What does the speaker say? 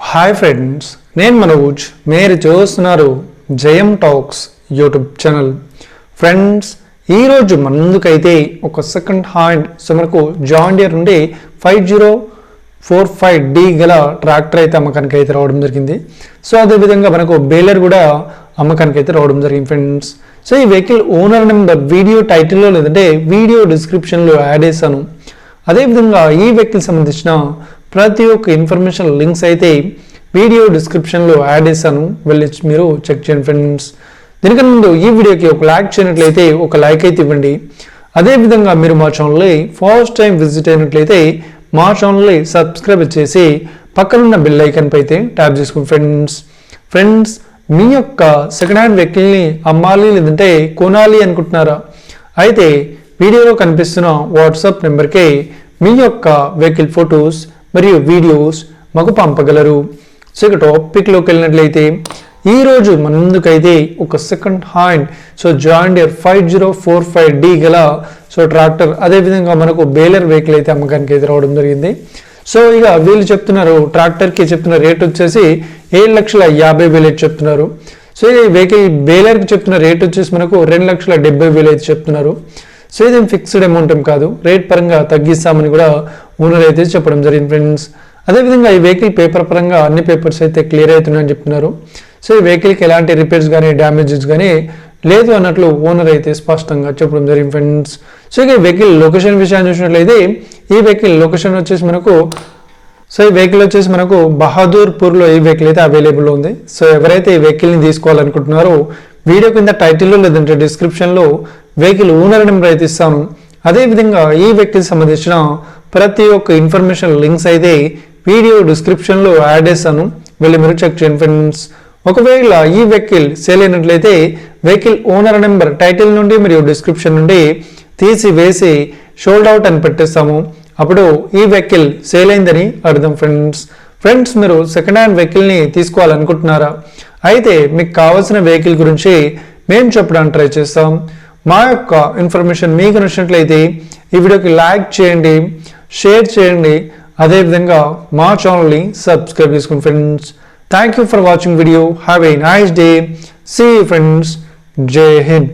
Hi friends, నేను మనోజ్. మీరు చూస్తున్నారు జయం టాక్స్ యూట్యూబ్ ఛానల్. ఫ్రెండ్స్, ఈరోజు మన ముందుకైతే ఒక సెకండ్ హ్యాండ్ మనకు జాన్ డియర్ నుండి 5045D గల ట్రాక్టర్ అయితే అమ్మకానికి అయితే రావడం జరిగింది. సో అదేవిధంగా మనకు బేలర్ కూడా అమ్మకానికి అయితే రావడం జరిగింది ఫ్రెండ్స్. సో ఈ వెహికల్ ఓనర్ నెంబర్ వీడియో టైటిల్లో లేదంటే వీడియో డిస్క్రిప్షన్లో యాడ్ చేశాను. అదేవిధంగా ఈ వెహికల్ సంబంధించిన ప్రతి ఒక్క ఇన్ఫర్మేషన్ లింక్స్ అయితే వీడియో డిస్క్రిప్షన్లో యాడ్ చేశాను, వెళ్ళి మీరు చెక్ చేయండి ఫ్రెండ్స్. దీనికన్నా ముందు ఈ వీడియోకి ఒక లైక్ చేయనట్లయితే ఒక లైక్ అయితే ఇవ్వండి. అదేవిధంగా మీరు మా ఛానల్ని ఫస్ట్ టైం విజిట్ అయినట్లయితే మా ఛానల్ని సబ్స్క్రైబ్ చేసి పక్కనున్న బెల్ ఐకాన్ పై అయితే ట్యాప్ చేసుకోండి ఫ్రెండ్స్. మీ యొక్క సెకండ్ హ్యాండ్ వెహికల్ని అమ్మాలి లేదంటే కొనాలి అనుకుంటున్నారా? అయితే వీడియోలో కనిపిస్తున్న వాట్సాప్ నెంబర్కి మీ యొక్క వెహికల్ ఫొటోస్ మరియు వీడియోస్ మాకు పంపగలరు. సో ఇక టాపిక్లోకి వెళ్ళినట్లయితే ఈరోజు మన ముందుకైతే ఒక second hand John dear 5045D గల ట్రాక్టర్, అదేవిధంగా మనకు బేలర్ వెహికల్ అయితే అమ్మకానికి అయితే రావడం జరిగింది. సో ఇక వీళ్ళు చెప్తున్నారు, ట్రాక్టర్కి చెప్తున్న రేట్ వచ్చేసి 7,50,000 చెప్తున్నారు. సో ఈ వెహికల్ బేలర్కి చెప్తున్న రేట్ వచ్చేసి మనకు 2,70,000 అయితే చెప్తున్నారు. సో ఇది ఫిక్స్డ్ అమౌంట్ ఏం కాదు, రేట్ పరంగా తగ్గిస్తామని కూడా ఓనర్ అయితే చెప్పడం జరిగింది ఫ్రెండ్స్. అదేవిధంగా ఈ వెహికల్ పేపర్ పరంగా అన్ని పేపర్స్ అయితే క్లియర్ అవుతున్నాయని చెప్తున్నారు. సో ఈ వెహికల్కి ఎలాంటి రిపేర్స్ కానీ డ్యామేజెస్ కానీ లేదు అన్నట్లు ఓనర్ అయితే స్పష్టంగా చెప్పడం జరిగింది ఫ్రెండ్స్. సో ఇక ఈ వెహికల్ లొకేషన్ విషయాన్ని చూసినట్లయితే ఈ వెహికల్ లొకేషన్ వచ్చేసి మనకు బహదూర్పూర్లో ఈ వెహికల్ అయితే అవైలబుల్లో ఉంది. సో ఎవరైతే ఈ వెహికల్ని తీసుకోవాలనుకుంటున్నారో వీడియో కింద టైటిల్లో లేదంటే డిస్క్రిప్షన్లో వెహికల్ ఓనర్ నెంబర్ అయితే ఇస్తాను. అదేవిధంగా ఈ వెహికల్ సంబంధించిన ప్రతి ఒక్క ఇన్ఫర్మేషన్ లింక్స్ అయితే వీడియో డిస్క్రిప్షన్లో యాడ్ చేస్తాను, వెళ్ళి మీరు చెక్ చేయండి ఫ్రెండ్స్. ఒకవేళ ఈ వెహికల్ సేల్ అయినట్లయితే వెహికల్ ఓనర్ నెంబర్ టైటిల్ నుండి మరియు డిస్క్రిప్షన్ నుండి తీసివేసి షోల్డ్ అవుట్ అని పెట్టేస్తాము. అప్పుడు ఈ వెహికల్ సేల్ అయిందని అర్థం ఫ్రెండ్స్. మీరు సెకండ్ హ్యాండ్ వెహికల్ని తీసుకోవాలనుకుంటున్నారా? అయితే మీకు కావాల్సిన వెహికల్ గురించి మేము చెప్పడానికి ట్రై చేస్తాం. మా యొక్క ఇన్ఫర్మేషన్ మీకు నచ్చినట్లయితే ఈ వీడియోకి లైక్ చేయండి, షేర్ చేయండి, అదేవిధంగా మా ఛానల్ని సబ్స్క్రైబ్ చేసుకోండి friends. Thank you for watching video. Have a nice day. See you friends. Jai Hind.